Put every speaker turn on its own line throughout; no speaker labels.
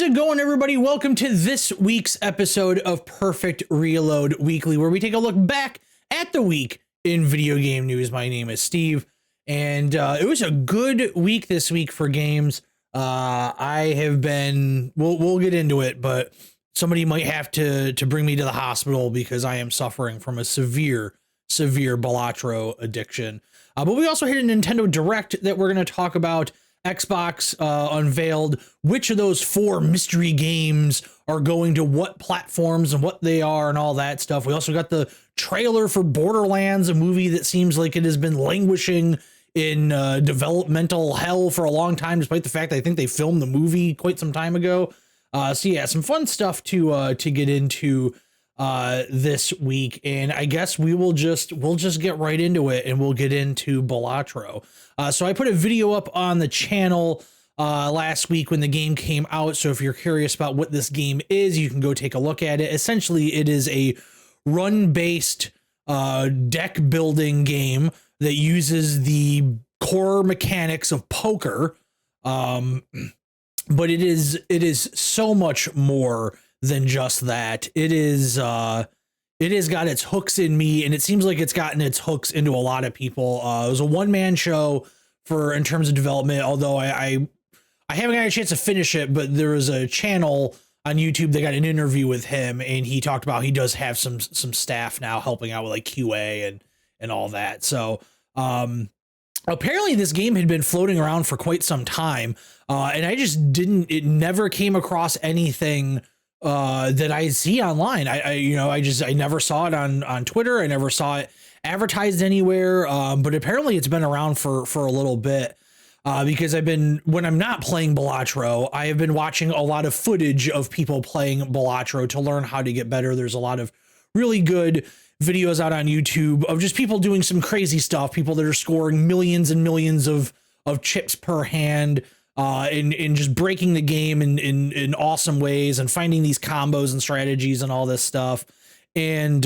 it going, everybody? Welcome to this week's episode of Perfect Reload Weekly, where we take a look back at the week in video game news. My name is Steve, and it was a good week this week for games. I have been, we'll get into it, but somebody might have to bring me to the hospital because I am suffering from a severe Balatro addiction. But we also hit a Nintendo Direct that we're going to talk about. Xbox unveiled which of those 4 mystery games are going to what platforms and what they are and all that stuff. We also got the trailer for Borderlands, a movie that seems like it has been languishing in developmental hell for a long time, despite the fact that I think they filmed the movie quite some time ago. So yeah, some fun stuff to get into this week, and I guess we'll just get right into it, and we'll get into Balatro. So I put a video up on the channel last week when the game came out, so if you're curious about what this game is, you can go take a look at it. Essentially, it is a run-based deck building game that uses the core mechanics of poker, but it is so much more than just that. It has got its hooks in me, and it seems like it's gotten its hooks into a lot of people. It was a one-man show in terms of development, although I haven't got a chance to finish it, but there was a channel on YouTube that got an interview with him, and he talked about he does have some staff now helping out with like QA and all that. So apparently this game had been floating around for quite some time, and it never came across anything that I see online. I never saw it on Twitter. I never saw it advertised anywhere. But apparently it's been around for a little bit, because when I'm not playing Balatro, I have been watching a lot of footage of people playing Balatro to learn how to get better. There's a lot of really good videos out on YouTube of just people doing some crazy stuff, people that are scoring millions and millions of chips per hand, in just breaking the game in awesome ways and finding these combos and strategies and all this stuff. And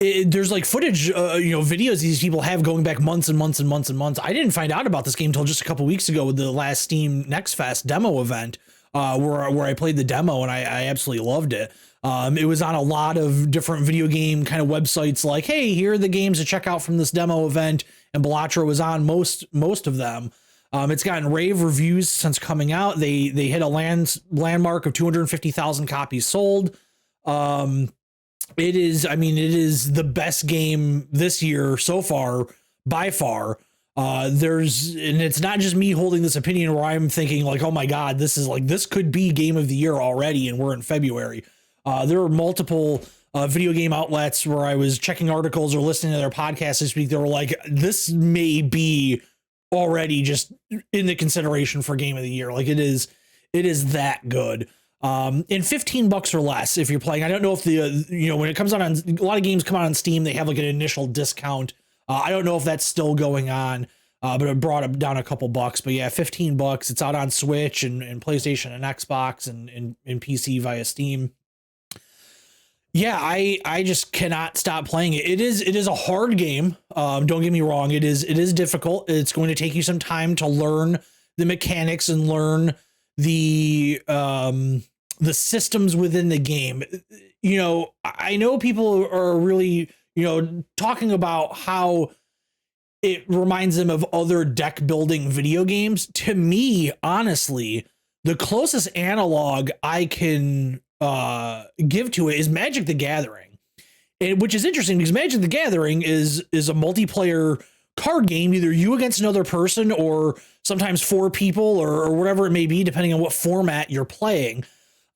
there's like footage, videos these people have going back months and months and months and months. I didn't find out about this game until just a couple weeks ago with the last Steam Next Fest demo event, where I played the demo, and I absolutely loved it. It was on a lot of different video game kind of websites, like, hey, here are the games to check out from this demo event, and Balatro was on most of them. It's gotten rave reviews since coming out. They hit a landmark of 250,000 copies sold. It is the best game this year so far, by far. And it's not just me holding this opinion where I'm thinking like, oh my God, this could be game of the year already, and we're in February. There are multiple video game outlets where I was checking articles or listening to their podcasts this week. They were like, this may be already just in the consideration for game of the year. Like it is that good. In $15 or less, if you're playing. I don't know if when it comes out on, a lot of games come out on Steam, they have like an initial discount. I don't know if that's still going on, but it brought it down a couple bucks. But yeah, $15. It's out on Switch and PlayStation and Xbox and PC via Steam. Yeah, I just cannot stop playing it. It is a hard game. Don't get me wrong. It is difficult. It's going to take you some time to learn the mechanics and learn the systems within the game. I know people are really, talking about how it reminds them of other deck building video games. To me, honestly, the closest analog I can give to it is Magic the Gathering, which is interesting because Magic the Gathering is a multiplayer card game, either you against another person or sometimes 4 people or whatever it may be, depending on what format you're playing.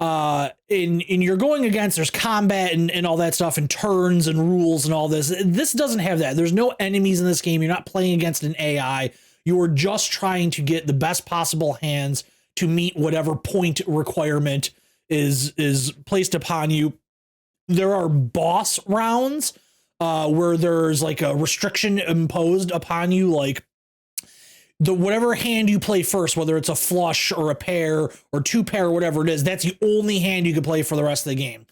And you're going against, there's combat and all that stuff and turns and rules and all this. This doesn't have that. There's no enemies in this game. You're not playing against an AI. You are just trying to get the best possible hands to meet whatever point requirement is placed upon you. There are boss rounds where there's like a restriction imposed upon you, like whatever hand you play first, whether it's a flush or a pair or 2 pair or whatever it is, that's the only hand you can play for the rest of the game,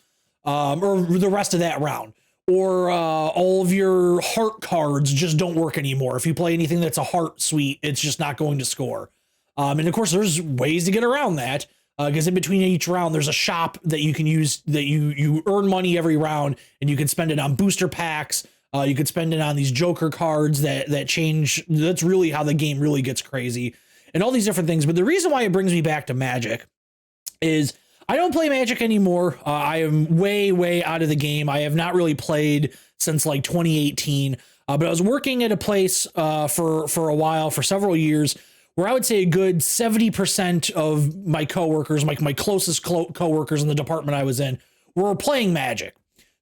or the rest of that round. Or all of your heart cards just don't work anymore. If you play anything that's a heart suite, it's just not going to score. And of course, there's ways to get around that. Because in between each round, there's a shop that you can use that you earn money every round, and you can spend it on booster packs. You could spend it on these Joker cards that change. That's really how the game really gets crazy, and all these different things. But the reason why it brings me back to Magic is I don't play Magic anymore. I am way out of the game. I have not really played since like 2018. But I was working at a place for a while, for several years, where I would say a good 70% of my coworkers, my closest coworkers in the department I was in, were playing Magic.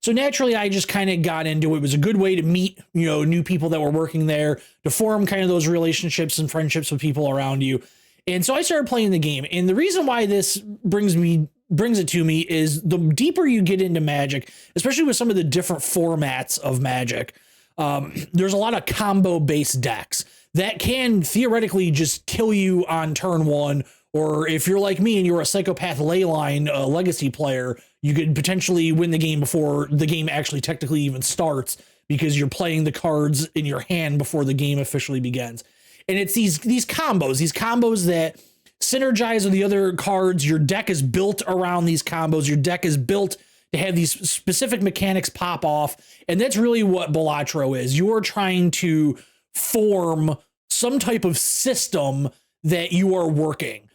So naturally, I just kind of got into it. It was a good way to meet, new people that were working there, to form kind of those relationships and friendships with people around you. And so I started playing the game. And the reason why this brings it to me is the deeper you get into Magic, especially with some of the different formats of Magic, there's a lot of combo-based decks that can theoretically just kill you on turn one. Or if you're like me and you're a psychopath leyline legacy player, you could potentially win the game before the game actually technically even starts, because you're playing the cards in your hand before the game officially begins. And it's these combos that synergize with the other cards. Your deck is built around these combos. Your deck is built to have these specific mechanics pop off. And that's really what Balatro is. You're trying to form some type of system that you are working,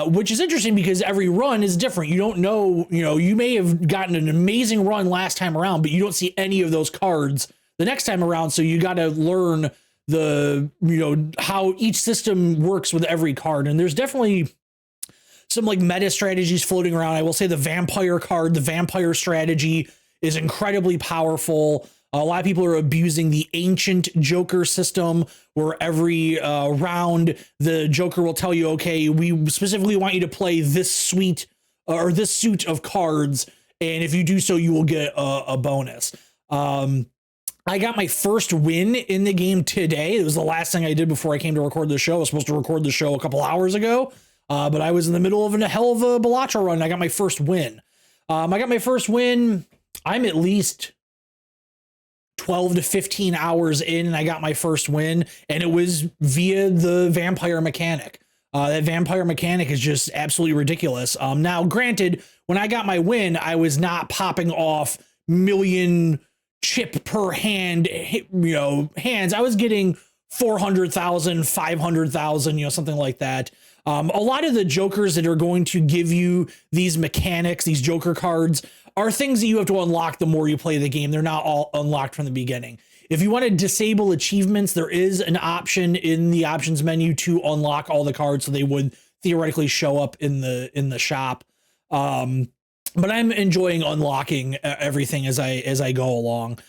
which is interesting because every run is different. You don't know, you may have gotten an amazing run last time around, but you don't see any of those cards the next time around. So you got to learn how each system works with every card. And there's definitely some like meta strategies floating around. I will say the vampire card, the vampire strategy, is incredibly powerful. A lot of people are abusing the ancient Joker system, where every round the Joker will tell you, okay, we specifically want you to play this suite or this suit of cards, and if you do so, you will get a bonus. I got my first win in the game today. It was the last thing I did before I came to record the show. I was supposed to record the show a couple hours ago, but I was in the middle of a hell of a Balatro run. I got my first win. I'm at least 12 to 15 hours in, and I got my first win, and it was via the vampire mechanic. That vampire mechanic is just absolutely ridiculous. Now, granted, when I got my win, I was not popping off million chip per hand, hands. I was getting 400,000, 500,000, something like that. A lot of the Jokers that are going to give you these mechanics, these Joker cards, are things that you have to unlock the more you play the game. They're not all unlocked from the beginning. If you want to disable achievements, there is an option in the options menu to unlock all the cards, so they would theoretically show up in the shop. But I'm enjoying unlocking everything as I go along.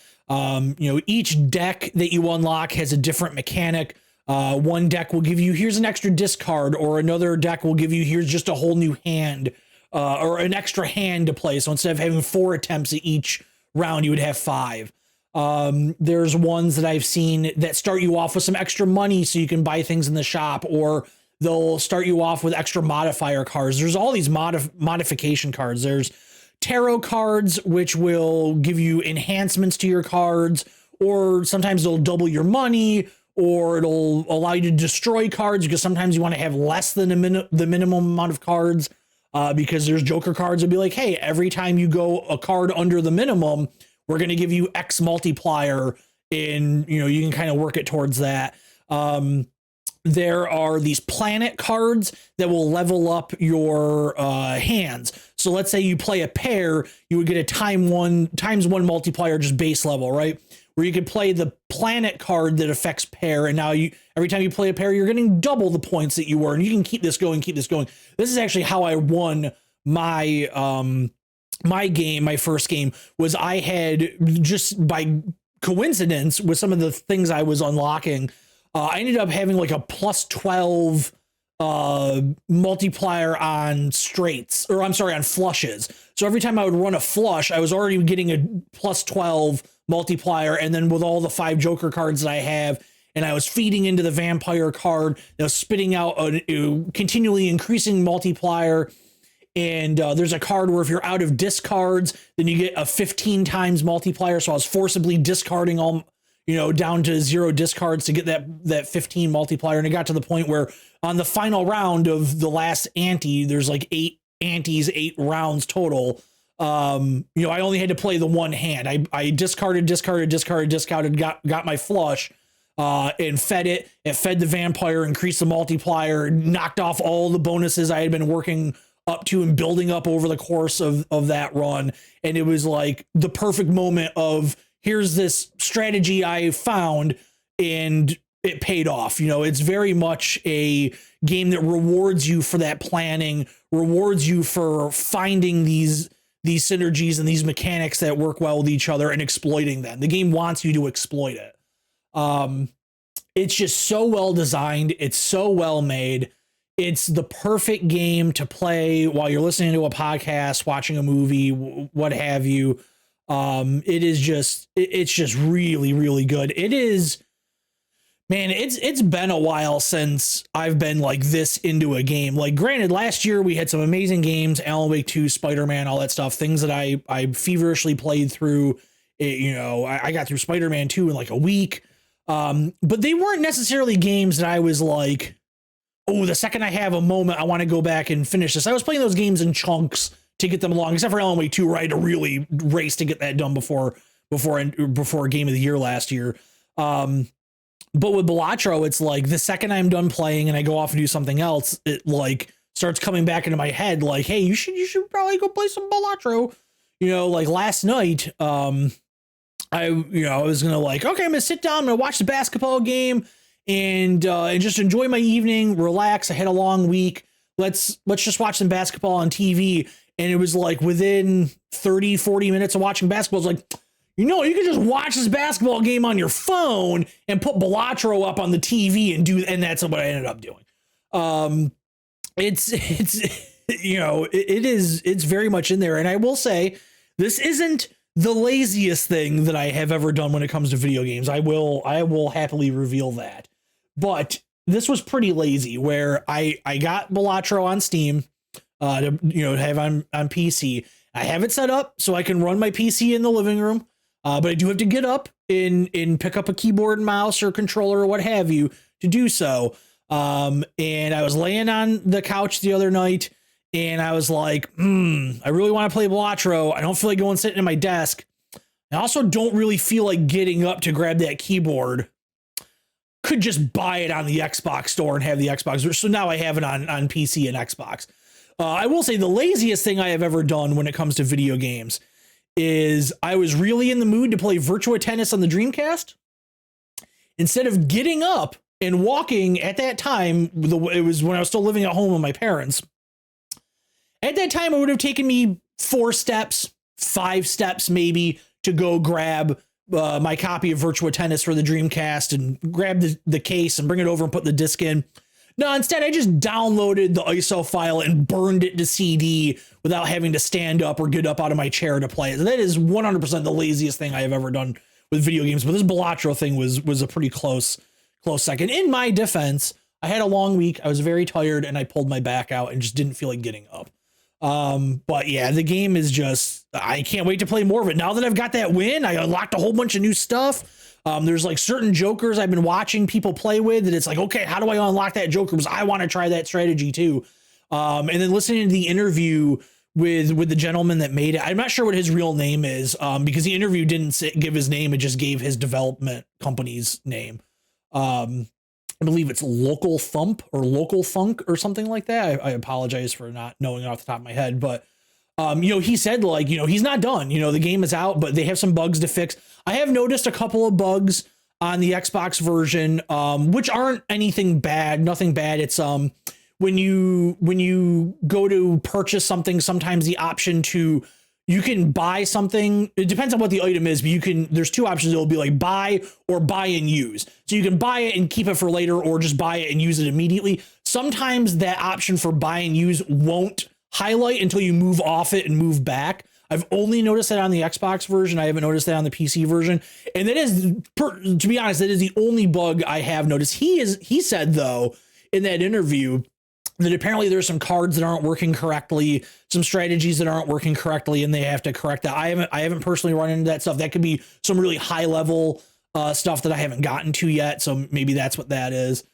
Each deck that you unlock has a different mechanic. One deck will give you, here's an extra discard, or another deck will give you, here's just a whole new hand, or an extra hand to play. So instead of having 4 attempts at each round, you would have 5. There's ones that I've seen that start you off with some extra money so you can buy things in the shop, or they'll start you off with extra modifier cards. There's all these modification cards. There's tarot cards, which will give you enhancements to your cards, or sometimes they'll double your money, or it'll allow you to destroy cards because sometimes you want to have less than the minimum amount of cards. Because there's Joker cards that'll be like, hey, every time you go a card under the minimum, we're going to give you X multiplier, and you can kind of work it towards that. There are these planet cards that will level up your hands. So let's say you play a pair, you would get a times one multiplier, just base level, right? Where you could play the planet card that affects pair, and now every time you play a pair, you're getting double the points that you were, and you can keep this going. This is actually how I won my my first game. Was I had, just by coincidence with some of the things I was unlocking, I ended up having like a plus 12 multiplier on straights, or I'm sorry, on flushes. So every time I would run a flush, I was already getting a plus 12 multiplier. And then with all the 5 Joker cards that I have, and I was feeding into the vampire card, that was spitting out a continually increasing multiplier. And there's a card where if you're out of discards, then you get a 15 times multiplier. So I was forcibly discarding all down to 0 discards to get that 15 multiplier. And it got to the point where on the final round of the last ante, there's like 8 antes, 8 rounds total. I only had to play the one hand. I discarded, got my flush, and fed it. It fed the vampire, increased the multiplier, knocked off all the bonuses I had been working up to and building up over the course of that run. And it was like the perfect moment of, here's this strategy I found, and it paid off. It's very much a game that rewards you for that planning, rewards you for finding these synergies and these mechanics that work well with each other and exploiting them. The game wants you to exploit it. It's just so well designed. It's so well made. It's the perfect game to play while you're listening to a podcast, watching a movie, what have you. It's just really, really good. It is, man, it's been a while since I've been like this into a game. Like, granted, last year we had some amazing games, Alan Wake 2, Spider-Man, all that stuff, things that I feverishly played through. I got through Spider-Man 2 in like a week. But they weren't necessarily games that I was like, oh, the second I have a moment, I want to go back and finish this. I was playing those games in chunks to get them along, except for Alan Wake 2, where I had to really race to get that done before Game of the Year last year. But with Balatro, it's like the second I'm done playing and I go off and do something else, it like starts coming back into my head like, hey, you should probably go play some Balatro. Like last night, I was gonna like, okay, I'm gonna sit down, I'm gonna watch the basketball game and just enjoy my evening, relax. I had a long week. Let's just watch some basketball on TV. And it was like within 30, 40 minutes of watching basketball, it's like, you can just watch this basketball game on your phone and put Balatro up on the TV and that's what I ended up doing. It's very much in there. And I will say, this isn't the laziest thing that I have ever done when it comes to video games. I will happily reveal that. But this was pretty lazy, where I got Balatro on Steam to have on PC. I have it set up so I can run my PC in the living room, but I do have to get up and pick up a keyboard and mouse or controller or what have you to do so. And I was laying on the couch the other night, and I was like, I really want to play Balatro. I don't feel like going sitting at my desk. I also don't really feel like getting up to grab that keyboard. Could just buy it on the Xbox store and have the Xbox. So now I have it on PC and Xbox. I will say the laziest thing I have ever done when it comes to video games is I was really in the mood to play Virtua Tennis on the Dreamcast. Instead of getting up and walking at that time, it was when I was still living at home with my parents. At that time, it would have taken me 4 steps, 5 steps maybe, to go grab my copy of Virtua Tennis for the Dreamcast and grab the case and bring it over and put the disc in. No, instead, I just downloaded the ISO file and burned it to CD without having to stand up or get up out of my chair to play it. That is 100% the laziest thing I have ever done with video games. But this Balatro thing was a pretty close second. In my defense, I had a long week. I was very tired and I pulled my back out and just didn't feel like getting up. But yeah, the game is just, I can't wait to play more of it. Now that I've got that win, I unlocked a whole bunch of new stuff. There's like certain jokers I've been watching people play with that it's like, okay, how do I unlock that joker? Because I want to try that strategy too. And then listening to the interview with the gentleman that made it. I'm not sure what his real name is, because the interview didn't give his name. It just gave his development company's name. I believe it's Local Thump or Local Funk or something like that. I apologize for not knowing it off the top of my head, but he said like, he's not done, the game is out, but they have some bugs to fix. I have noticed a couple of bugs on the Xbox version, which aren't anything bad, nothing bad. It's, when you go to purchase something, sometimes the option you can buy something. It depends on what the item is, but there's 2 options. It'll be like buy or buy and use. So you can buy it and keep it for later, or just buy it and use it immediately. Sometimes that option for buy and use won't highlight until you move off it and move back. I've only noticed that on the Xbox version. I haven't noticed that on the PC version. And that is, to be honest, that is the only bug I have noticed. He said though, in that interview, that apparently there's some cards that aren't working correctly, some strategies that aren't working correctly, and they have to correct that. I haven't personally run into that stuff. That could be some really high level stuff that I haven't gotten to yet. So maybe that's what that is.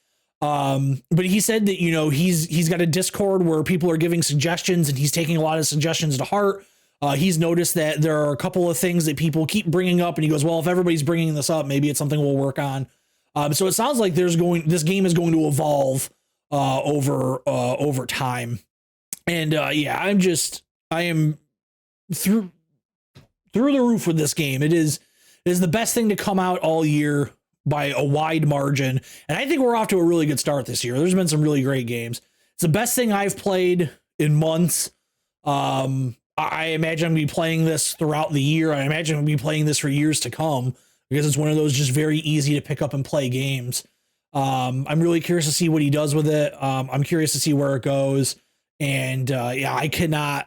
But he said that, you know, he's got a Discord where people are giving suggestions and he's taking a lot of suggestions to heart. He's noticed that there are a couple of things that people keep bringing up, and he goes, well, if everybody's bringing this up, maybe it's something we'll work on. So it sounds like this game is going to evolve over time. And yeah, I am through the roof with this game. It is the best thing to come out all year by a wide margin. And I think we're off to a really good start this year. There's been some really great games. It's the best thing I've played in months. I imagine I'm going to be playing this throughout the year. I imagine I'm going to be playing this for years to come because it's one of those just very easy to pick up and play games. I'm really curious to see what he does with it. I'm curious to see where it goes. And yeah, I cannot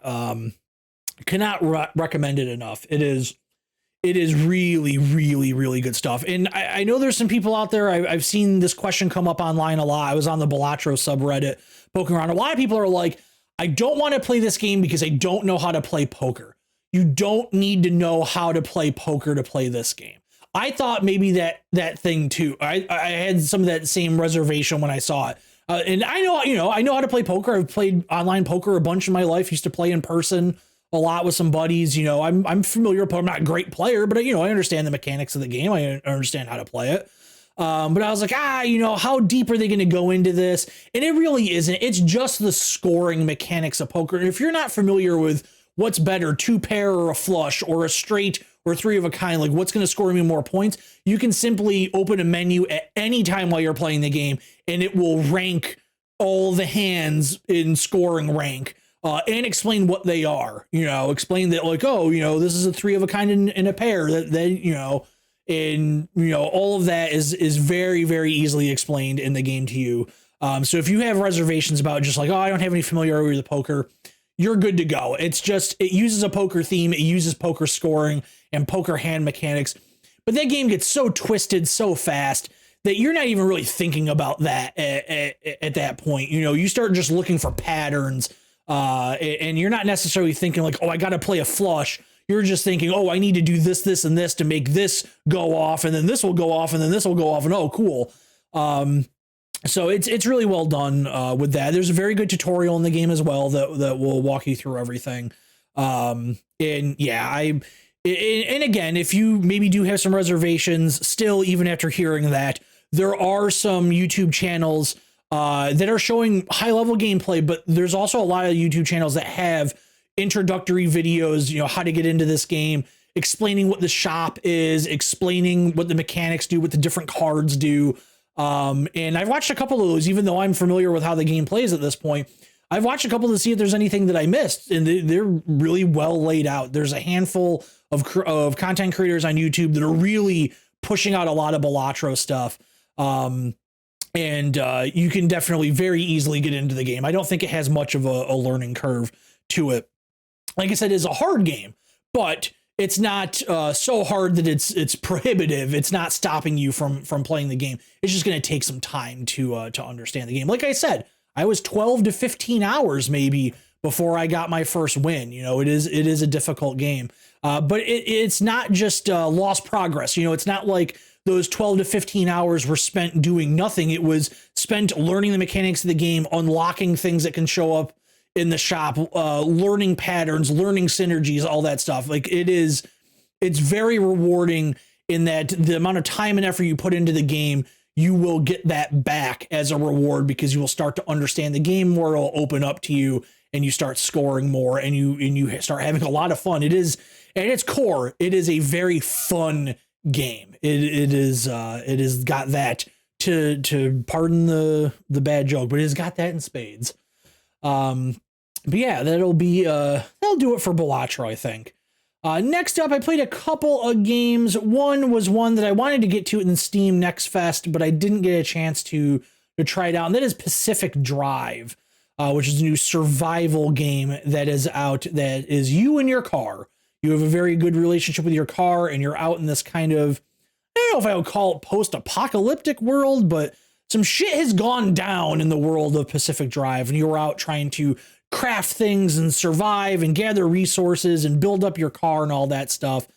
recommend it enough. It is really, really, really good stuff. And I know there's some people out there. I've seen this question come up online a lot. I was on the Balatro subreddit poking around. A lot of people are like, I don't want to play this game because I don't know how to play poker. You don't need to know how to play poker to play this game. I thought maybe that thing too. I had some of that same reservation when I saw it. And I know how to play poker. I've played online poker a bunch in my life. Used to play in person a lot with some buddies. You know, I'm familiar with poker. I'm not a great player, but I understand the mechanics of the game. I understand how to play it. But I was like, how deep are they going to go into this? And it really isn't. It's just the scoring mechanics of poker. And if you're not familiar with what's better, 2-pair or a flush or a straight or 3 of a kind, like what's going to score me more points, you can simply open a menu at any time while you're playing the game, and it will rank all the hands in scoring rank. And explain what they are, explain that like, this is a 3 of a kind in a pair that all of that is very, very easily explained in the game to you. So if you have reservations about just like, I don't have any familiarity with poker, you're good to go. It's just, it uses a poker theme. It uses poker scoring and poker hand mechanics, but that game gets so twisted so fast that you're not even really thinking about that at that point. You start just looking for patterns, and you're not necessarily thinking like, I got to play a flush. You're just thinking, I need to do this, this, and this to make this go off, and then this will go off, and then this will go off, and cool. So it's really well done with that. There's a very good tutorial in the game as well that will walk you through everything. And again, if you maybe do have some reservations still, even after hearing that, there are some YouTube channels that are showing high level gameplay, but there's also a lot of YouTube channels that have introductory videos, how to get into this game, explaining what the shop is, explaining what the mechanics do, what the different cards do. And I've watched a couple of those, even though I'm familiar with how the game plays at this point. I've watched a couple to see if there's anything that I missed, and they're really well laid out. There's a handful of content creators on YouTube that are really pushing out a lot of Balatro stuff. And you can definitely very easily get into the game. I don't think it has much of a learning curve to it. Like I said, it's a hard game, but it's not so hard that it's prohibitive. It's not stopping you from playing the game. It's just going to take some time to understand the game. Like I said, I was 12 to 15 hours maybe before I got my first win. It is a difficult game, but it's not just lost progress. It's not like those 12 to 15 hours were spent doing nothing. It was spent learning the mechanics of the game, unlocking things that can show up in the shop, learning patterns, learning synergies, all that stuff. Like it's very rewarding in that the amount of time and effort you put into the game, you will get that back as a reward because you will start to understand the game more. It'll open up to you and you start scoring more and you start having a lot of fun. It is, at its core, it is a very fun game. It has got that to pardon the bad joke, but it has got that in spades. But yeah, that'll do it for Balatro, I think. Next up, I played a couple of games. One was one that I wanted to get to in Steam Next Fest, but I didn't get a chance to try it out. And that is Pacific Drive, which is a new survival game that is out. That is you and your car. You have a very good relationship with your car, and you're out in this kind of, I don't know if I would call it post-apocalyptic world, but some shit has gone down in the world of Pacific Drive, and you're out trying to craft things and survive and gather resources and build up your car and all that stuff.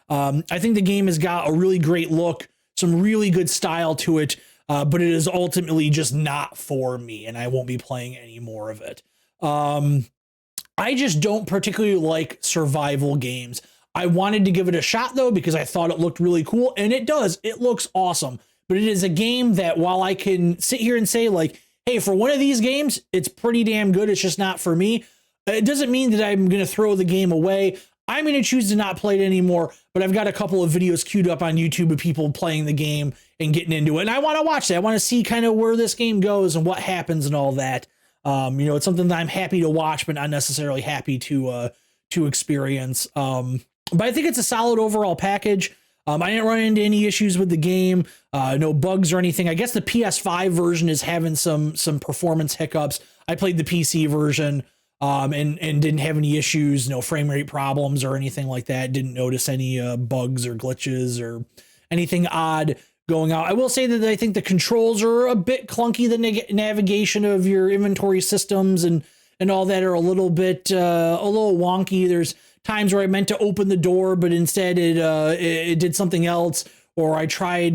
I think the game has got a really great look. some really good style to it, but it is ultimately just not for me, and I won't be playing any more of it. I just don't particularly like survival games. I wanted to give it a shot though, because I thought it looked really cool, and it does. It looks awesome, but it is a game that while I can sit here and say like, hey, for one of these games, it's pretty damn good, it's just not for me. It doesn't mean that I'm going to throw the game away. I'm going to choose to not play it anymore, but I've got a couple of videos queued up on YouTube of people playing the game and getting into it. And I want to watch that. I want to see kind of where this game goes and what happens and all that. It's something that I'm happy to watch, but not necessarily happy to experience. But I think it's a solid overall package. I didn't run into any issues with the game, no bugs or anything. I guess the PS5 version is having some performance hiccups. I played the PC version, and didn't have any issues, no frame rate problems or anything like that. Didn't notice any bugs or glitches or anything odd going out. I will say that I think the controls are a bit clunky. The navigation of your inventory systems and all that are a little bit a little wonky. There's times where I meant to open the door, but instead it did something else. Or I tried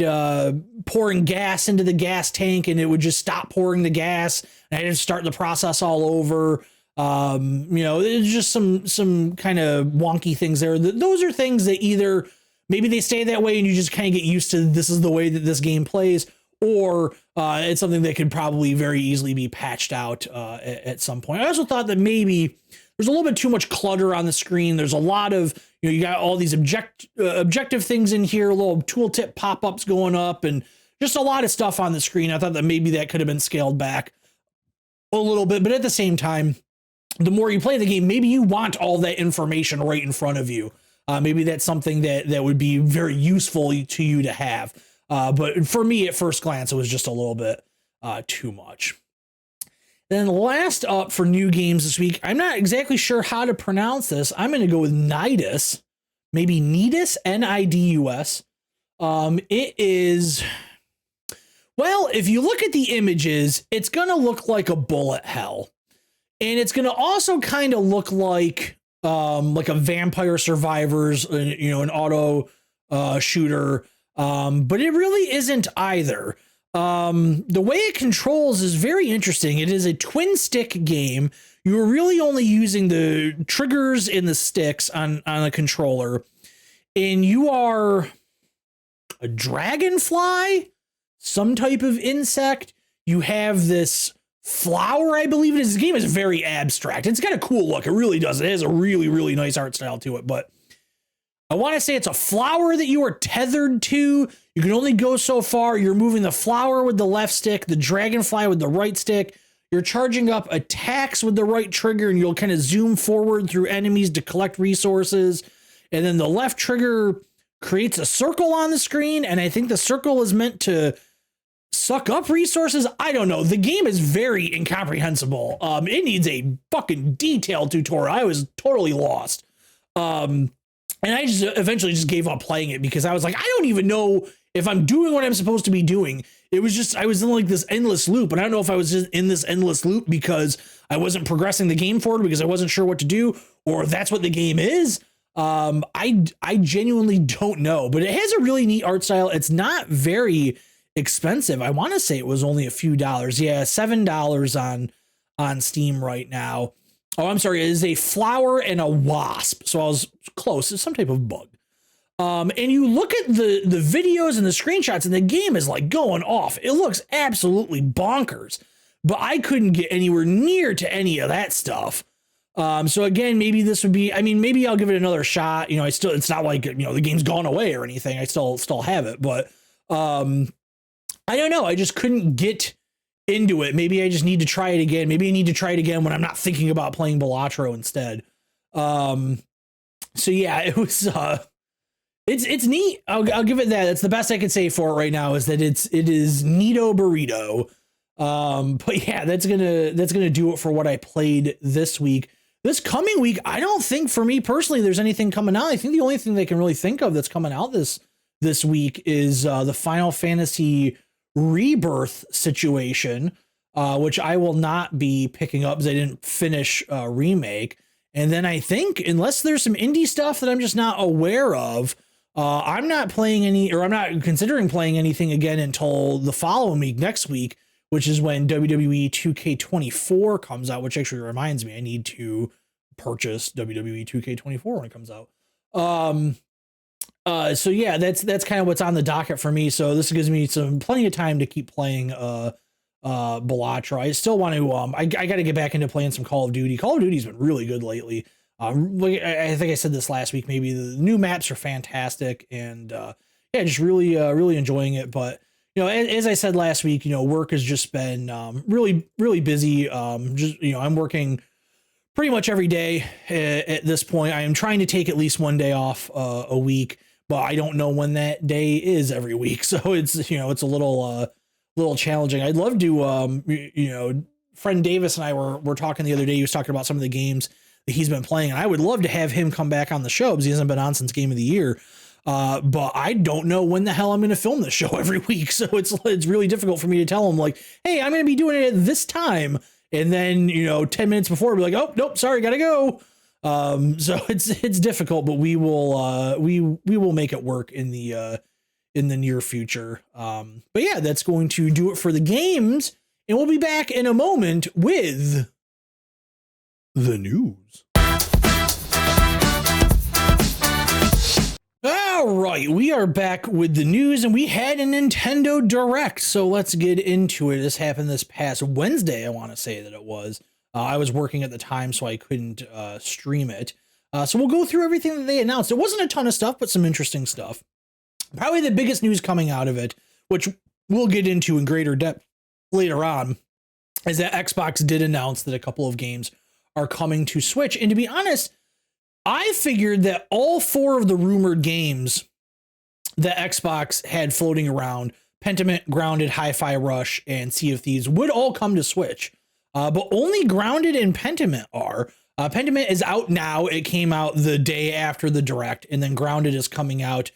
pouring gas into the gas tank and it would just stop pouring the gas, and I had to start the process all over. There's just some kind of wonky things there. Those are things that either maybe they stay that way and you just kind of get used to this is the way that this game plays, or it's something that could probably very easily be patched out at some point. I also thought that maybe there's a little bit too much clutter on the screen. There's a lot of, you got all these objective things in here, little tooltip pop-ups going up, and just a lot of stuff on the screen. I thought that maybe that could have been scaled back a little bit, but at the same time, the more you play the game, maybe you want all that information right in front of you. Maybe that's something that would be very useful to you to have. But for me, at first glance, it was just a little bit too much. Then last up for new games this week, I'm not exactly sure how to pronounce this. I'm going to go with NIDUS, maybe NIDUS, NIDUS. It is, well, if you look at the images, it's going to look like a bullet hell. And it's going to also kind of look like a Vampire Survivors, an auto shooter. But it really isn't either. The way it controls is very interesting. It is a twin stick game. You're really only using the triggers and the sticks on a controller. And you are a dragonfly, some type of insect. You have this flower, I believe it is. This game is very abstract. It's got a cool look. It really does. It has a really, really nice art style to it. But I want to say it's a flower that you are tethered to. You can only go so far. You're moving the flower with the left stick, the dragonfly with the right stick. You're charging up attacks with the right trigger, and you'll kind of zoom forward through enemies to collect resources. And then the left trigger creates a circle on the screen, and I think the circle is meant to suck up resources. I don't know. The game is very incomprehensible. It needs a fucking detailed tutorial. I was totally lost. And I just eventually just gave up playing it because I was like, I don't even know if I'm doing what I'm supposed to be doing. It was just, I was in like this endless loop, and I don't know if I was just in this endless loop because I wasn't progressing the game forward because I wasn't sure what to do, or that's what the game is. I genuinely don't know, but it has a really neat art style. It's not very expensive. I want to say it was only a few dollars. Yeah, $7 on Steam right now. Oh, I'm sorry. It is a flower and a wasp. So I was close. It's some type of bug. And you look at the videos and the screenshots, and the game is like going off. It looks absolutely bonkers, but I couldn't get anywhere near to any of that stuff. So again, maybe this would be, maybe I'll give it another shot. It's not like, the game's gone away or anything. I still have it, but, I don't know. I just couldn't get into it. Maybe I just need to try it again. Maybe I need to try it again when I'm not thinking about playing Balatro instead. So yeah, it was, it's neat. I'll give it that. That's the best I can say for it right now, is that it is neato burrito. But yeah, that's gonna do it for what I played this week. This coming week, I don't think for me personally there's anything coming out. I think the only thing they can really think of that's coming out this week is the Final Fantasy Rebirth situation, which I will not be picking up because I didn't finish Remake. And then I think, unless there's some indie stuff that I'm just not aware of, I'm not playing any, or I'm not considering playing anything again until the following week, next week, which is when WWE 2K24 comes out, which actually reminds me I need to purchase WWE 2K24 when it comes out. So yeah, that's kind of what's on the docket for me. So this gives me plenty of time to keep playing Balatro. I still want to I got to get back into playing some Call of Duty. Call of Duty's been really good lately. I think I said this last week, maybe the new maps are fantastic, and yeah, just really enjoying it. But as I said last week, work has just been really busy. I'm working pretty much every day at this point. I am trying to take at least one day off a week, but I don't know when that day is every week. So it's it's a little challenging. I'd love to friend Davis and I were talking the other day. He was talking about some of the games that he's been playing, and I would love to have him come back on the show because he hasn't been on since Game of the Year. But I don't know when the hell I'm going to film this show every week. So it's really difficult for me to tell him like, hey, I'm going to be doing it at this time. And then, 10 minutes before I'll be like, oh, nope, sorry, gotta go. So it's difficult, but we will make it work in the near future. But yeah, that's going to do it for the games. And we'll be back in a moment with the news. All right, we are back with the news, and we had a Nintendo Direct, so let's get into it. This happened this past Wednesday, I want to say that it was. I was working at the time, so I couldn't stream it. So we'll go through everything that they announced. There wasn't a ton of stuff, but some interesting stuff. Probably the biggest news coming out of it, which we'll get into in greater depth later on, is that Xbox did announce that a couple of games are coming to Switch. And to be honest, I figured that all 4 of the rumored games that Xbox had floating around, Pentiment, Grounded, Hi-Fi Rush, and Sea of Thieves, would all come to Switch. But only Grounded and Pentiment are. Pentiment is out now. It came out the day after the Direct, and then Grounded is coming out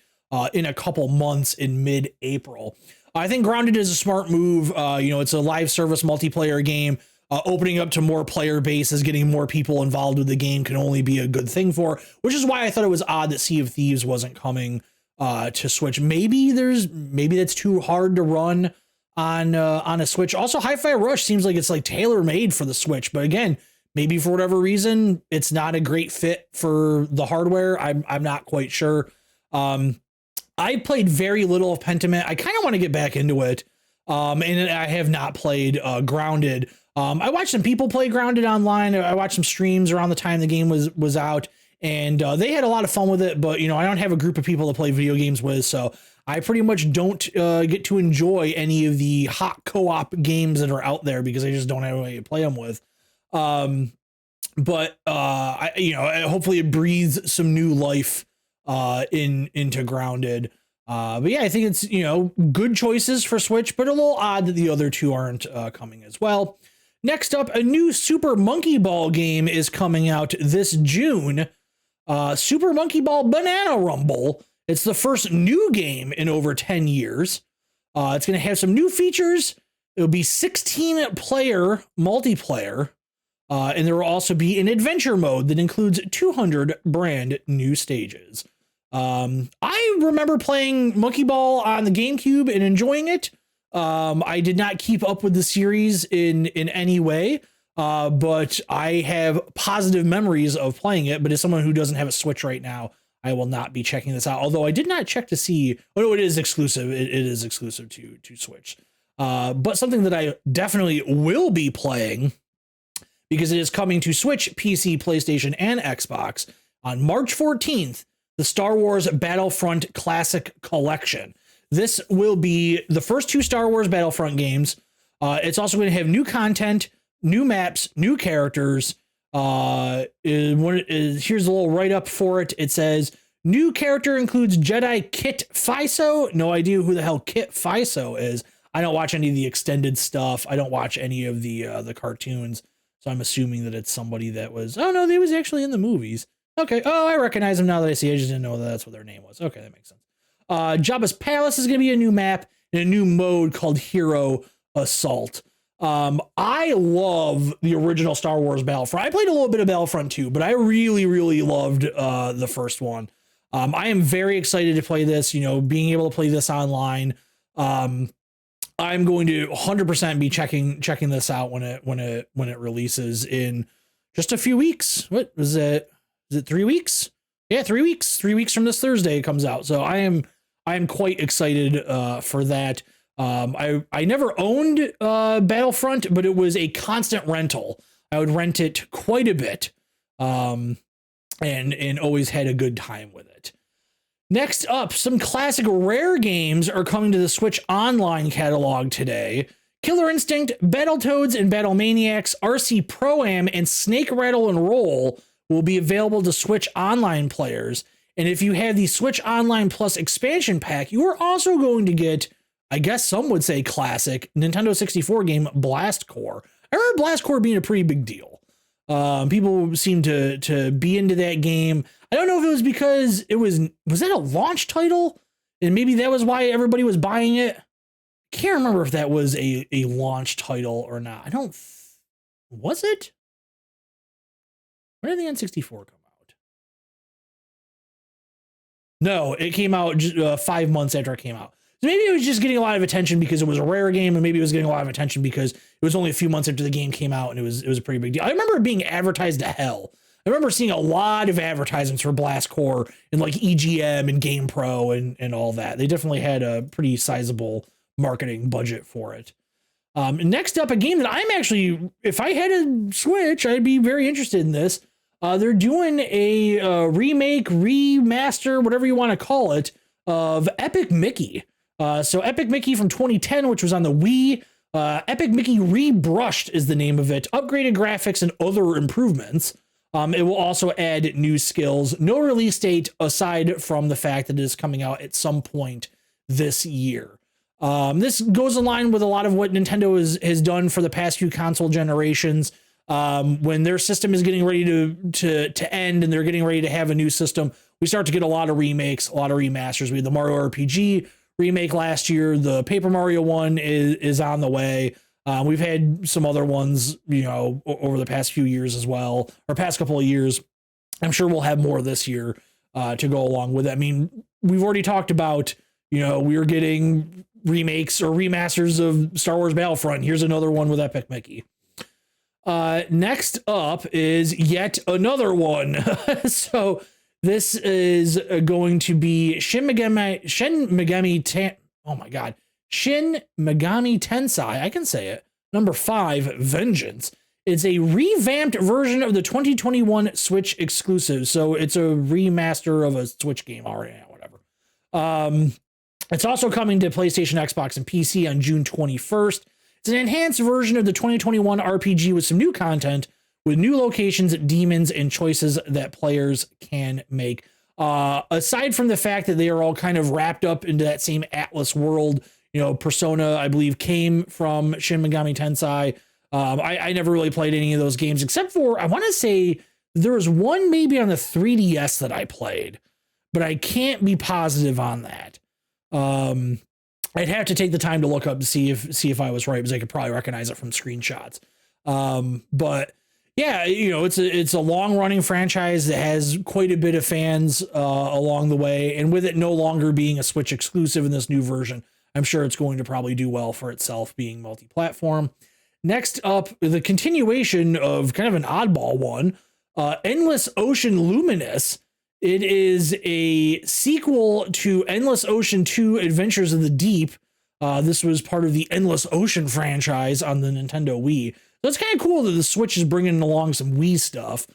in a couple months in mid-April. I think Grounded is a smart move. It's a live service multiplayer game. Opening up to more player bases, getting more people involved with the game can only be a good thing for, which is why I thought it was odd that Sea of Thieves wasn't coming to Switch. Maybe that's too hard to run on a Switch. Also, Hi-Fi Rush seems like it's like tailor-made for the Switch, but again, maybe for whatever reason, it's not a great fit for the hardware. I'm not quite sure. I played very little of Pentiment. I kind of want to get back into it. And I have not played Grounded. I watched some people play Grounded online. I watched some streams around the time the game was out, and they had a lot of fun with it. But I don't have a group of people to play video games with, so I pretty much don't get to enjoy any of the hot co-op games that are out there because I just don't have anybody to play them with. But hopefully it breathes some new life into Grounded. But yeah, I think it's good choices for Switch, but a little odd that the other 2 aren't coming as well. Next up, a new Super Monkey Ball game is coming out this June. Super Monkey Ball Banana Rumble. It's the first new game in over 10 years. It's going to have some new features. It'll be 16-player multiplayer. And there will also be an adventure mode that includes 200 brand new stages. I remember playing Monkey Ball on the GameCube and enjoying it. I did not keep up with the series in any way, but I have positive memories of playing it. But as someone who doesn't have a Switch right now, I will not be checking this out. Although I did not check to see. Oh, no, it is exclusive. It is exclusive to Switch. But something that I definitely will be playing because it is coming to Switch, PC, PlayStation, and Xbox on March 14th. The Star Wars Battlefront Classic Collection. This will be the first 2 Star Wars Battlefront games. It's also going to have new content, new maps, new characters. Here's a little write-up for it. It says, new character includes Jedi Kit Fiso. No idea who the hell Kit Fiso is. I don't watch any of the extended stuff. I don't watch any of the cartoons. So I'm assuming that it's somebody that was, oh no, they was actually in the movies. Okay. Oh, I recognize them now that I see. I just didn't know that's what their name was. Okay, that makes sense. Jabba's Palace is going to be a new map and a new mode called Hero Assault. I love the original Star Wars Battlefront. I played a little bit of Battlefront 2, but I really, really loved the first one. I am very excited to play this, being able to play this online. I'm going to 100% be checking this out when it releases in just a few weeks. What was it? Is it 3 weeks? Yeah, 3 weeks. 3 weeks from this Thursday it comes out. So I am quite excited for that. I never owned Battlefront, but it was a constant rental. I would rent it quite a bit, and always had a good time with it. Next up, some classic Rare games are coming to the Switch Online catalog today. Killer Instinct, Battletoads and Battlemaniacs, RC Pro-Am, and Snake Rattle and Roll will be available to Switch Online players. And if you have the Switch Online Plus expansion pack, you are also going to get, I guess some would say classic, Nintendo 64 game Blast Corps. I remember Blast Corps being a pretty big deal. People seem to be into that game. I don't know if it was because it was that a launch title? And maybe that was why everybody was buying it. Can't remember if that was a launch title or not. Was it? When did the N64 come out? No, it came out 5 months after it came out. So maybe it was just getting a lot of attention because it was a Rare game, and maybe it was getting a lot of attention because it was only a few months after the game came out, and it was a pretty big deal. I remember it being advertised to hell. I remember seeing a lot of advertisements for Blast Corps in like EGM and GamePro and all that. They definitely had a pretty sizable marketing budget for it. Next up, a game that I'm actually, if I had a Switch, I'd be very interested in this. They're doing a remake, remaster, whatever you want to call it, of Epic Mickey. So Epic Mickey from 2010, which was on the Wii. Epic Mickey Rebrushed is the name of it. Upgraded graphics and other improvements. It will also add new skills. No release date aside from the fact that it is coming out at some point this year. This goes in line with a lot of what Nintendo has done for the past few console generations. When their system is getting ready to end and they're getting ready to have a new system, we start to get a lot of remakes, a lot of remasters. We had the Mario RPG remake last year. The Paper Mario one is on the way. We've had some other ones, over the past few years as well, or past couple of years. I'm sure we'll have more this year to go along with it. I mean, we've already talked about, we are getting remakes or remasters of Star Wars Battlefront. Here's another one with Epic Mickey. Next up is yet another one. So this is going to be Shin Megami Tensei. I can say it. Number 5, Vengeance. It's a revamped version of the 2021 Switch exclusive. So it's a remaster of a Switch game already. Whatever. It's also coming to PlayStation, Xbox, and PC on June 21st. It's an enhanced version of the 2021 RPG with some new content, with new locations, demons, and choices that players can make. Aside from the fact that they are all kind of wrapped up into that same Atlas world, Persona, I believe, came from Shin Megami Tensei. I never really played any of those games, except for, I want to say there was one maybe on the 3DS that I played, but I can't be positive on that. I'd have to take the time to look up to see if I was right, because I could probably recognize it from screenshots. But yeah, it's a long running franchise that has quite a bit of fans along the way, and with it no longer being a Switch exclusive in this new version, I'm sure it's going to probably do well for itself being multi-platform. Next up, the continuation of kind of an oddball one, Endless Ocean Luminous. It is a sequel to Endless Ocean 2 Adventures of the Deep. This was part of the Endless Ocean franchise on the Nintendo Wii. So it's kind of cool that the Switch is bringing along some Wii stuff.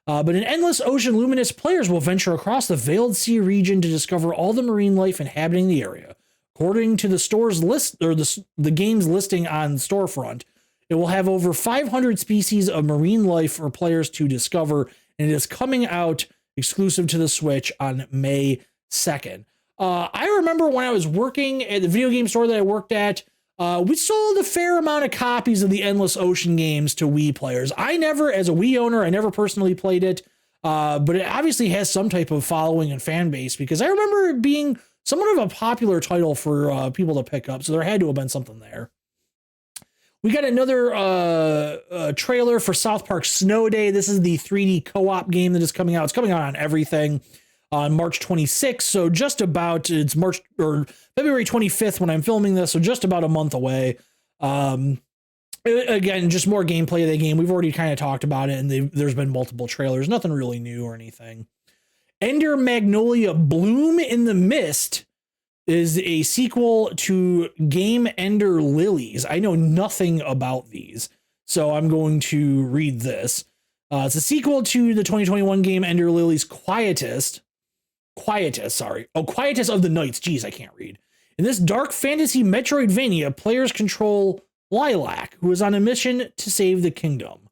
But in Endless Ocean Luminous, players will venture across the Veiled Sea region to discover all the marine life inhabiting the area. According to the store's list, or the game's listing on Storefront, it will have over 500 species of marine life for players to discover, and it is coming out exclusive to the Switch on May 2nd. I remember when I was working at the video game store that I worked at, we sold a fair amount of copies of the Endless Ocean games to Wii players. As a Wii owner, I never personally played it, but it obviously has some type of following and fan base, because I remember it being somewhat of a popular title for people to pick up, so there had to have been something there. We got another trailer for South Park Snow Day. This is the 3D co-op game that is coming out. It's coming out on everything. on March 26th. So just about, it's March or February 25th when I'm filming this. So just about a month away. Again, just more gameplay of the game. We've already kind of talked about it, and there's been multiple trailers, nothing really new or anything. Ender Magnolia Bloom in the Mist is a sequel to Game Ender Lilies. I know nothing about these, so I'm going to read this. It's a sequel to the 2021 game Ender Lilies Quietus of the Nights. Jeez, I can't read. In this dark fantasy Metroidvania, players control Lilac, who is on a mission to save the kingdom.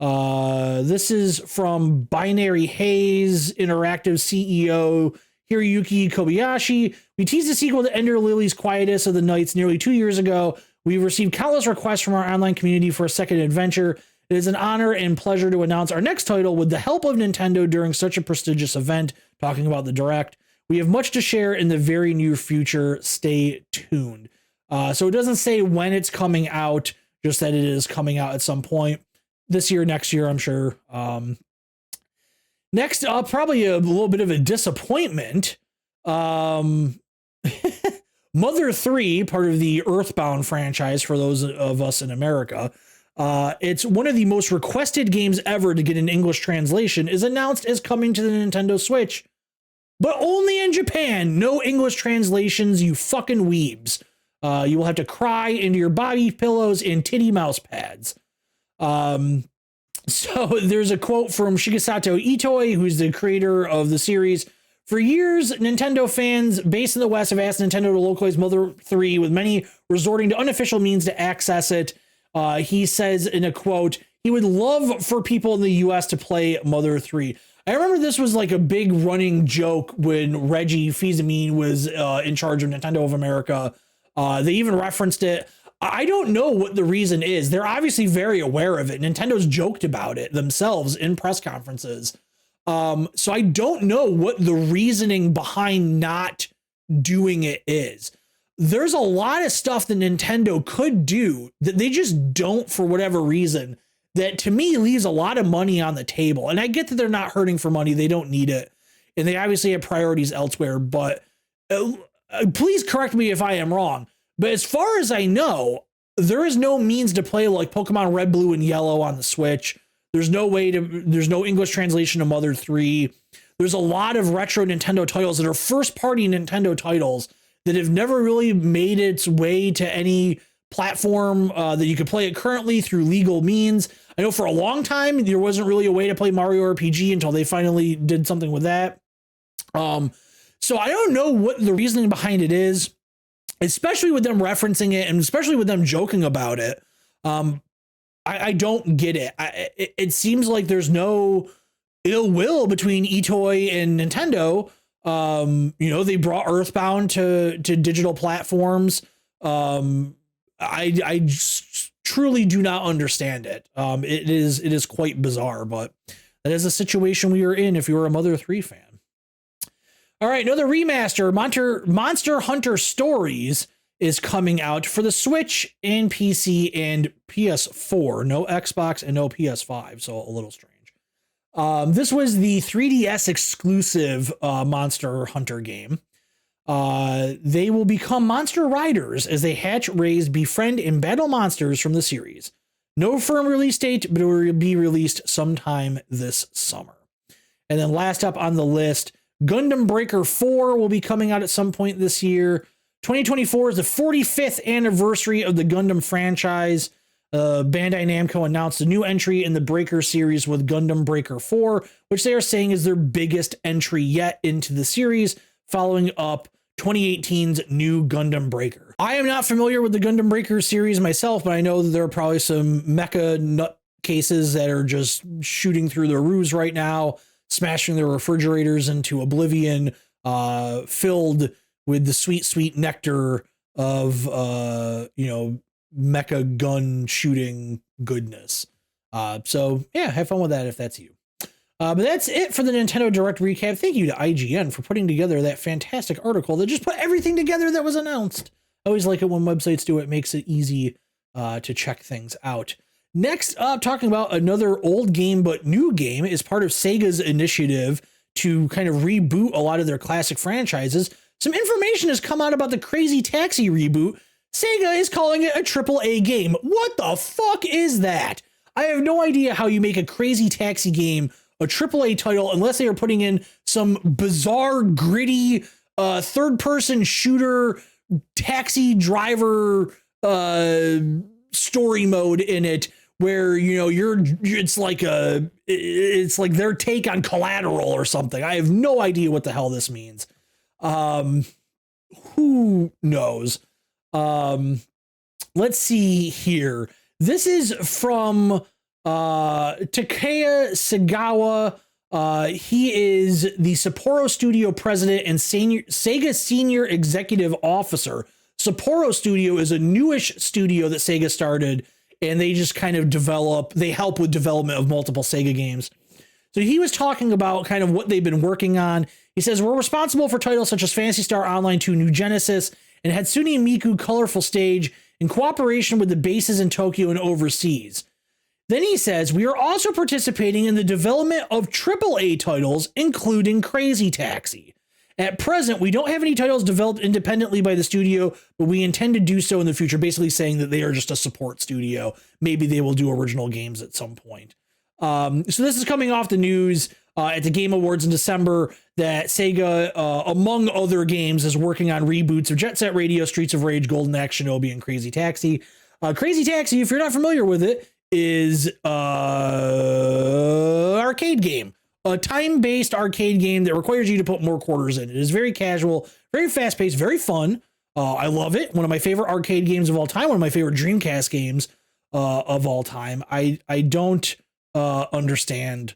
This is from Binary Haze Interactive CEO Hiroyuki Kobayashi. We teased a sequel to Ender Lilies Quietus of the Nights nearly 2 years ago. We've received countless requests from our online community for a second adventure. It is an honor and pleasure to announce our next title with the help of Nintendo during such a prestigious event, talking about the Direct. We have much to share in the very near future. Stay tuned. So it doesn't say when it's coming out, just that it is coming out at some point this year, next year, I'm sure. Next up, probably a little bit of a disappointment. Mother 3, part of the Earthbound franchise for those of us in America. It's one of the most requested games ever to get an English translation, is announced as coming to the Nintendo Switch, but only in Japan. No English translations, you fucking weebs. You will have to cry into your body pillows and titty mouse pads. So there's a quote from Shigesato Itoi, who's the creator of the series. For years, Nintendo fans based in the West have asked Nintendo to localize Mother 3, with many resorting to unofficial means to access it. He says in a quote, he would love for people in the US to play Mother 3. I remember this was like a big running joke when Reggie Fils-Aimé was in charge of Nintendo of America. They even referenced it. I don't know what the reason is. They're obviously very aware of it. Nintendo's joked about it themselves in press conferences. So I don't know what the reasoning behind not doing it is. There's a lot of stuff that Nintendo could do that they just don't for whatever reason, that to me leaves a lot of money on the table. And I get that they're not hurting for money. They don't need it. And they obviously have priorities elsewhere, but please correct me if I am wrong. But as far as I know, there is no means to play like Pokemon Red, Blue, and Yellow on the Switch. There's no English translation of Mother 3. There's a lot of retro Nintendo titles that are first-party Nintendo titles that have never really made its way to any platform that you could play it currently through legal means. I know for a long time, there wasn't really a way to play Mario RPG until they finally did something with that. So I don't know what the reasoning behind it is, especially with them referencing it and especially with them joking about it. I don't get it. It seems like there's no ill will between Itoi and Nintendo. They brought Earthbound to digital platforms. I just truly do not understand it. It is quite bizarre, but that is a situation we are in if you're a Mother 3 fan. All right, another remaster, Monster Hunter Stories, is coming out for the Switch and PC and PS4. No Xbox and no PS5, so a little strange. This was the 3DS exclusive Monster Hunter game. They will become monster riders as they hatch, raise, befriend, and battle monsters from the series. No firm release date, but it will be released sometime this summer. And then last up on the list, Gundam Breaker 4 will be coming out at some point this year. 2024 is the 45th anniversary of the Gundam franchise. Bandai Namco announced a new entry in the Breaker series with Gundam Breaker 4, which they are saying is their biggest entry yet into the series, following up 2018's new Gundam Breaker. I am not familiar with the Gundam Breaker series myself, but I know that there are probably some mecha nut cases that are just shooting through their roofs right now, smashing their refrigerators into oblivion, filled with the sweet, sweet nectar of, mecha gun shooting goodness. So yeah, have fun with that if that's you. But that's it for the Nintendo Direct recap. Thank you to IGN for putting together that fantastic article that just put everything together that was announced. I always like it when websites do it. It makes it easy to check things out. Next up, talking about another old game but new game, is part of Sega's initiative to kind of reboot a lot of their classic franchises, some information has come out about the Crazy Taxi reboot. Sega is calling it a AAA game. What the fuck is that? I have no idea how you make a Crazy Taxi game a AAA title unless they are putting in some bizarre, gritty, third-person shooter, taxi driver story mode in it, where it's like their take on Collateral or something. I have no idea what the hell this means. Who knows? Let's see here. This is from Takaya Sagawa. He is the Sapporo Studio president and Sega senior executive officer. Sapporo Studio is a newish studio that Sega started, and they just kind of they help with development of multiple Sega games. So he was talking about kind of what they've been working on. He says, we're responsible for titles such as Phantasy Star Online 2 New Genesis and Hatsune Miku Colorful Stage in cooperation with the bases in Tokyo and overseas. Then he says, we are also participating in the development of AAA titles, including Crazy Taxi. At present, we don't have any titles developed independently by the studio, but we intend to do so in the future, basically saying that they are just a support studio. Maybe they will do original games at some point. So this is coming off the news at the Game Awards in December that Sega, among other games, is working on reboots of Jet Set Radio, Streets of Rage, Golden Axe, Shinobi, and Crazy Taxi. Crazy Taxi, if you're not familiar with it, is arcade game. A time-based arcade game that requires you to put more quarters in. It is very casual, very fast-paced, very fun. I love it. One of my favorite arcade games of all time. One of my favorite Dreamcast games of all time. I don't understand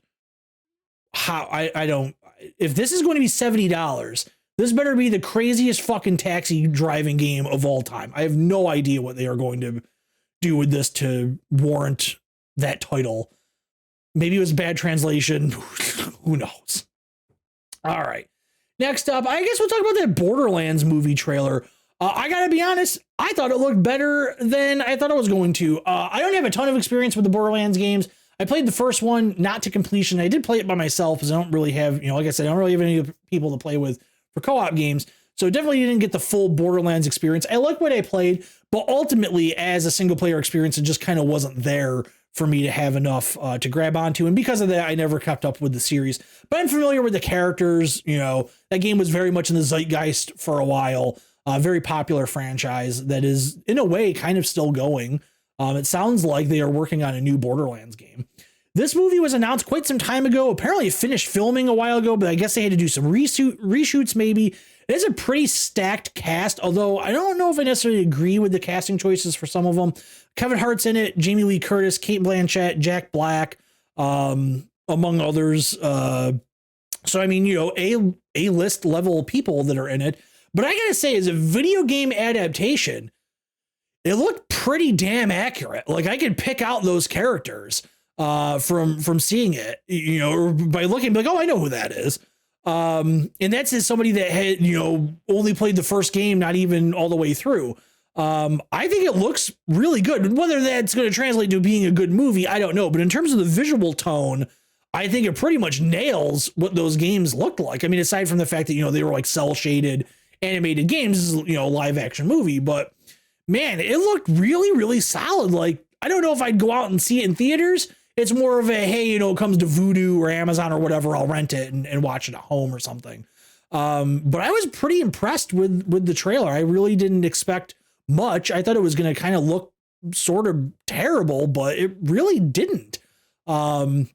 how I don't. If this is going to be $70, this better be the craziest fucking taxi driving game of all time. I have no idea what they are going to do with this to warrant that title. Maybe it was bad translation. Who knows? All right. Next up, I guess we'll talk about that Borderlands movie trailer. I gotta be honest, I thought it looked better than I thought it was going to. I don't have a ton of experience with the Borderlands games. I played the first one, not to completion. I did play it by myself because I don't really have, like I said, I don't really have any people to play with for co-op games. So definitely didn't get the full Borderlands experience. I like what I played, but ultimately as a single player experience, it just kind of wasn't there for me to have enough to grab onto. And because of that, I never kept up with the series, but I'm familiar with the characters. That game was very much in the zeitgeist for a while. Very popular franchise that is in a way kind of still going. It sounds like they are working on a new Borderlands game. This movie was announced quite some time ago. Apparently it finished filming a while ago, but I guess they had to do some reshoots maybe. It is a pretty stacked cast, although I don't know if I necessarily agree with the casting choices for some of them. Kevin Hart's in it, Jamie Lee Curtis, Cate Blanchett, Jack Black, among others. So, I mean, A-list level people that are in it. But I gotta say, as a video game adaptation, it looked pretty damn accurate. Like, I could pick out those characters from seeing it, or by looking, like, oh, I know who that is. And that's as somebody that had, only played the first game, not even all the way through. I think it looks really good. Whether that's going to translate to being a good movie, I don't know. But in terms of the visual tone, I think it pretty much nails what those games looked like. I mean, aside from the fact that, they were like cell shaded animated games, live action movie, but man, it looked really, really solid. Like, I don't know if I'd go out and see it in theaters. It's more of a, hey, it comes to Vudu or Amazon or whatever, I'll rent it and watch it at home or something. But I was pretty impressed with the trailer. I really didn't expect much. I thought it was going to kind of look sort of terrible, but it really didn't. A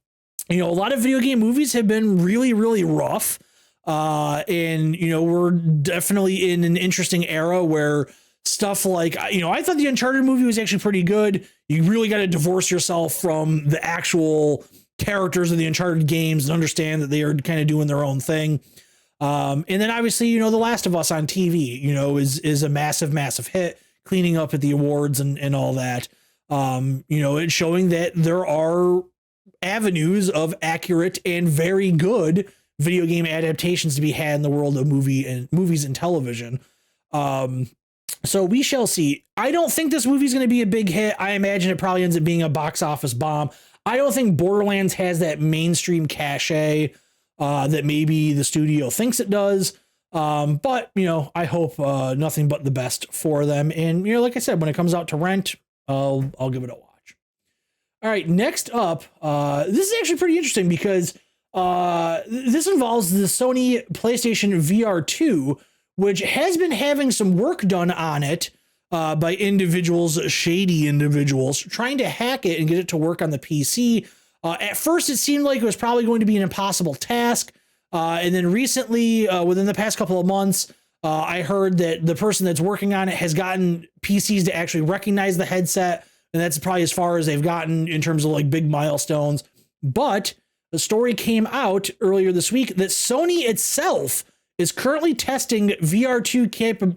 lot of video game movies have been really, really rough. And we're definitely in an interesting era where stuff like, I thought the Uncharted movie was actually pretty good. You really got to divorce yourself from the actual characters of the Uncharted games and understand that they are kind of doing their own thing. And then obviously, The Last of Us on TV, is a massive, massive hit, cleaning up at the awards and all that. It's showing that there are avenues of accurate and very good video game adaptations to be had in the world of movies and television. So we shall see. I don't think this movie is going to be a big hit. I imagine it probably ends up being a box office bomb. I don't think Borderlands has that mainstream cachet that maybe the studio thinks it does. But I hope nothing but the best for them. And like I said, when it comes out to rent, I'll give it a watch. All right, next up, this is actually pretty interesting because this involves the Sony PlayStation VR 2, which has been having some work done on it by individuals, shady individuals, trying to hack it and get it to work on the PC. At first, it seemed like it was probably going to be an impossible task. And then recently, within the past couple of months, I heard that the person that's working on it has gotten PCs to actually recognize the headset. And that's probably as far as they've gotten in terms of like big milestones. But the story came out earlier this week that Sony itself is currently testing VR2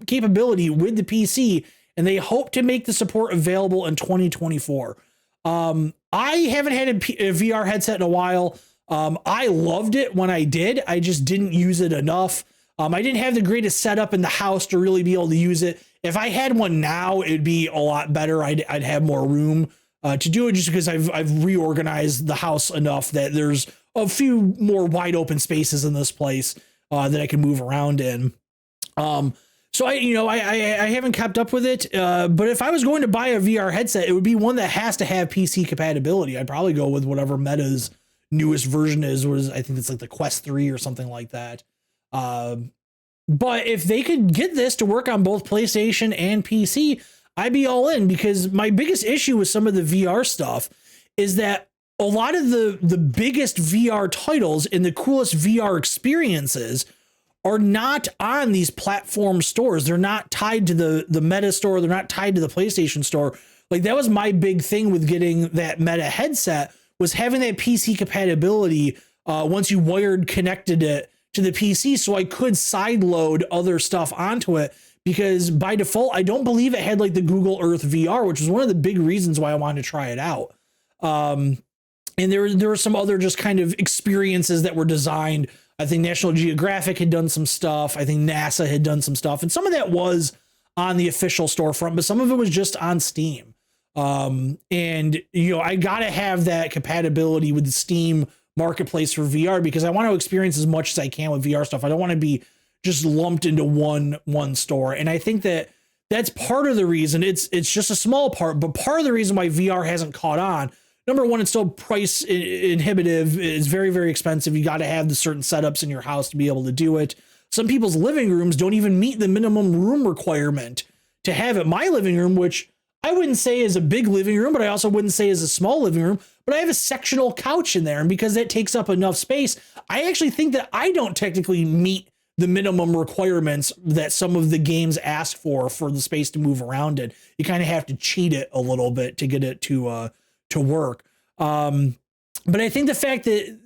capability with the PC, and they hope to make the support available in 2024. I haven't had a VR headset in a while. I loved it when I did. I just didn't use it enough. I didn't have the greatest setup in the house to really be able to use it. If I had one now, it'd be a lot better. I'd have more room to do it, just because I've reorganized the house enough that there's a few more wide open spaces in this place that I can move around in. So I haven't kept up with it. But if I was going to buy a VR headset, it would be one that has to have PC compatibility. I'd probably go with whatever Meta's newest version is. I think it's like the Quest 3 or something like that. But if they could get this to work on both PlayStation and PC, I'd be all in, because my biggest issue with some of the VR stuff is that a lot of the biggest VR titles and the coolest VR experiences are not on these platform stores. They're not tied to the Meta store. They're not tied to the PlayStation store. Like, that was my big thing with getting that Meta headset, was having that PC compatibility once you connected it to the PC, so I could sideload other stuff onto it, because by default, I don't believe it had like the Google Earth VR, which was one of the big reasons why I wanted to try it out. And there were some other just kind of experiences that were designed. I think National Geographic had done some stuff. I think NASA had done some stuff, and some of that was on the official storefront, but some of it was just on Steam. And I gotta have that compatibility with the Steam marketplace for VR, because I want to experience as much as I can with VR stuff. I don't want to be just lumped into one store. And I think that's part of the reason. It's just a small part, but part of the reason why VR hasn't caught on. Number one, it's still price inhibitive. It's very, very expensive. You got to have the certain setups in your house to be able to do it. Some people's living rooms don't even meet the minimum room requirement to have it. My living room, which I wouldn't say is a big living room, but I also wouldn't say is a small living room, but I have a sectional couch in there. And because that takes up enough space, I actually think that I don't technically meet the minimum requirements that some of the games ask for the space to move around in. You kind of have to cheat it a little bit to get it to work. But I think the fact that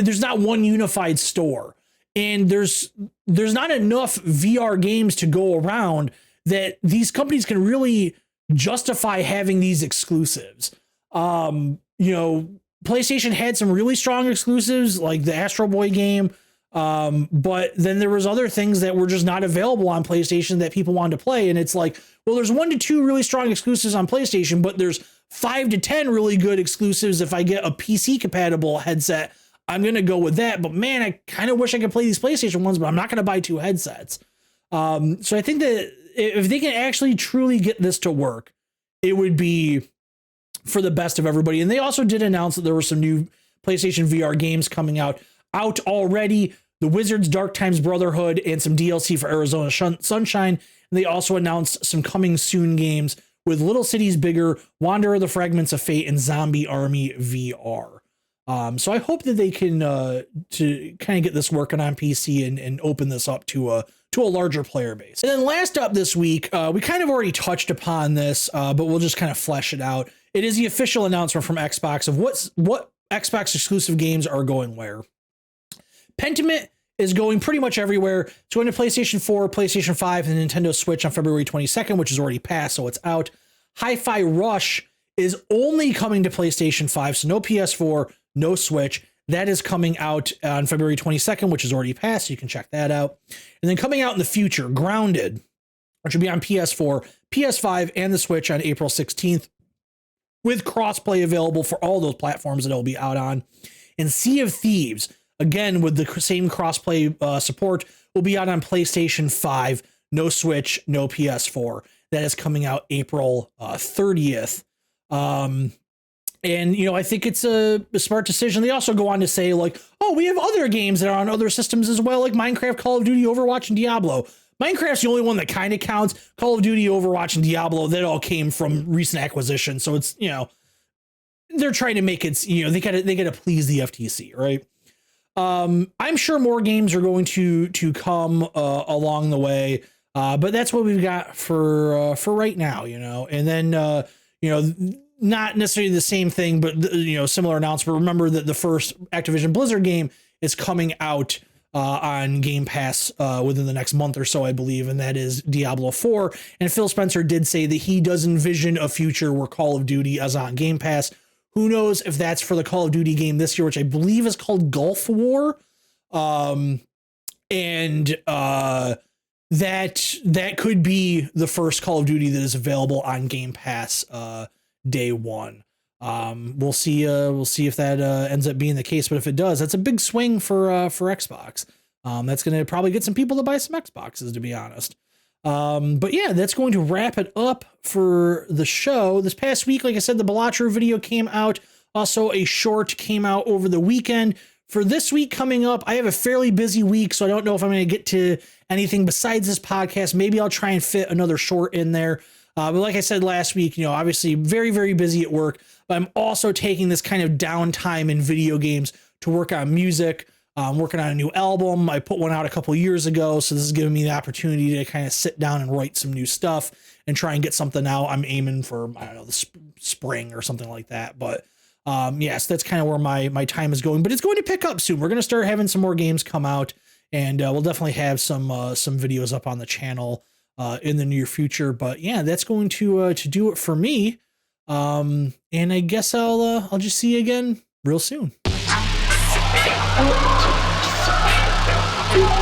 there's not one unified store, and there's not enough VR games to go around, that these companies can really justify having these exclusives. PlayStation had some really strong exclusives, like the Astro Boy game. But then there was other things that were just not available on PlayStation that people wanted to play. And it's like, well, there's 1 to 2 really strong exclusives on PlayStation, but there's 5 to 10 really good exclusives. If I get a PC compatible headset, I'm going to go with that. But man, I kind of wish I could play these PlayStation ones, but I'm not going to buy 2 headsets. So I think that if they can actually truly get this to work, it would be for the best of everybody. And they also did announce that there were some new PlayStation VR games coming out already. The Wizards Dark Times Brotherhood and some DLC for Arizona Sunshine. And they also announced some coming soon games with Little Cities Bigger, Wanderer the Fragments of Fate, and Zombie Army VR. So I hope that they can to kind of get this working on PC and open this up to a larger player base. And then last up this week, we kind of already touched upon this, but we'll just kind of flesh it out. It is the official announcement from Xbox of what Xbox exclusive games are going where. Pentiment is going pretty much everywhere. It's going to PlayStation 4, PlayStation 5, and Nintendo Switch on February 22nd, which is already passed, so it's out. Hi-Fi Rush is only coming to PlayStation 5, so no PS4, no Switch. That is coming out on February 22nd, which is already passed, so you can check that out. And then coming out in the future, Grounded, which will be on PS4, PS5, and the Switch on April 16th, with crossplay available for all those platforms that it'll be out on. And Sea of Thieves, again with the same crossplay support, will be out on PlayStation 5, no Switch, no PS4. That is coming out April 30th. And, you know, I think it's a smart decision. They also go on to say, like, oh, we have other games that are on other systems as well, like Minecraft, Call of Duty, Overwatch, and Diablo. Minecraft's the only one that kind of counts. Call of Duty, Overwatch, and Diablo, that all came from recent acquisitions. So it's, you know, they're trying to make it, you know, they gotta please the FTC, right? I'm sure more games are going to come along the way, but that's what we've got for right now, you know. And then, you know, not necessarily the same thing, but, you know, similar announcement. Remember that the first Activision Blizzard game is coming out on Game Pass within the next month or so, I believe, and that is Diablo 4. And Phil Spencer did say that he does envision a future where Call of Duty is on Game Pass. Who knows if that's for the Call of Duty game this year, which I believe is called Gulf War. That could be the first Call of Duty that is available on Game Pass day one. We'll see if that ends up being the case, but if it does, that's a big swing for Xbox. That's going to probably get some people to buy some Xboxes, to be honest. But yeah, that's going to wrap it up for the show. This past week, like I said, the Balatro video came out. Also, a short came out over the weekend. For this week coming up, I have a fairly busy week, so I don't know if I'm going to get to anything besides this podcast. Maybe I'll try and fit another short in there. But like I said last week, you know, obviously very, very busy at work, but I'm also taking this kind of downtime in video games to work on music. I'm working on a new album. I put one out a couple years ago, so this is giving me the opportunity to kind of sit down and write some new stuff and try and get something out. I'm aiming for, I don't know, the spring or something like that. But yes, that's kind of where my time is going. But it's going to pick up soon. We're going to start having some more games come out, and we'll definitely have some videos up on the channel in the near future. But yeah, that's going to do it for me. And I guess I'll just see you again real soon.